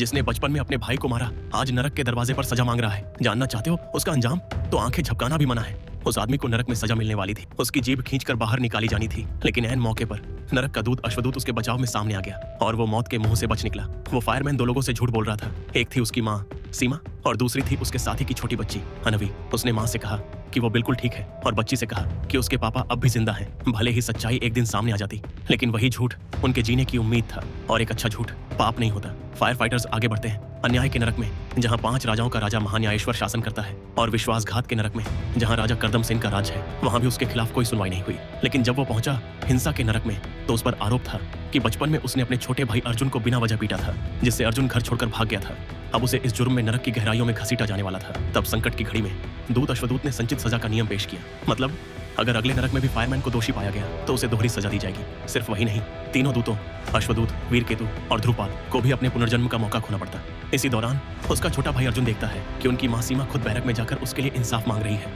जिसने बचपन में अपने भाई को मारा, आज नरक के दरवाजे पर सजा मांग रहा है। जानना चाहते हो उसका अंजाम? तो आंखें झपकाना भी मना है। उस आदमी को नरक में सजा मिलने वाली थी। उसकी जीभ खींचकर बाहर निकाली जानी थी, लेकिन ऐन मौके पर नरक का दूत अश्वदूत उसके बचाव में सामने आ गया और वो मौत के मुंह से बच निकला। वो फायरमैन दो लोगों से झूठ बोल रहा था। एक थी उसकी माँ सीमा और दूसरी थी उसके साथी की छोटी बच्ची अनवी। उसने माँ से कहा कि वो बिल्कुल ठीक है और बच्ची से कहा कि उसके पापा अब भी जिंदा हैं। भले ही सच्चाई एक दिन सामने आ जाती, लेकिन वही झूठ उनके जीने की उम्मीद था और एक अच्छा झूठ पाप नहीं होता। फायर फाइटर्स आगे बढ़ते हैं अन्याय के नरक में, जहां 5 राजाओं का राजा महान्यायेश्वर शासन करता है, और विश्वासघात के नरक में, जहां राजा करदम सिंह का राज है। वहां भी उसके खिलाफ कोई सुनवाई नहीं हुई। लेकिन जब वो पहुंचा हिंसा के नरक में, तो उस पर आरोप था कि बचपन में उसने अपने छोटे भाई अर्जुन को बिना वजह पीटा था, जिससे अर्जुन घर छोड़कर भाग गया था। अब उसे इस जुर्म में नरक की गहराइयों में घसीटा जाने वाला था। तब संकट की घड़ी में दूत अश्वदूत ने संचित सजा का नियम पेश किया। मतलब अगर अगले नरक में भी फायरमैन को दोषी पाया गया तो उसे दोहरी सजा दी जाएगी। सिर्फ वही नहीं, तीनों दूतों अश्वदूत, वीरकेतु और ध्रुवपाल को भी अपने पुनर्जन्म का मौका खोना पड़ता। इसी दौरान उसका छोटा भाई अर्जुन देखता है कि उनकी माँ सीमा खुद बैरक में जाकर उसके लिए इंसाफ मांग रही है।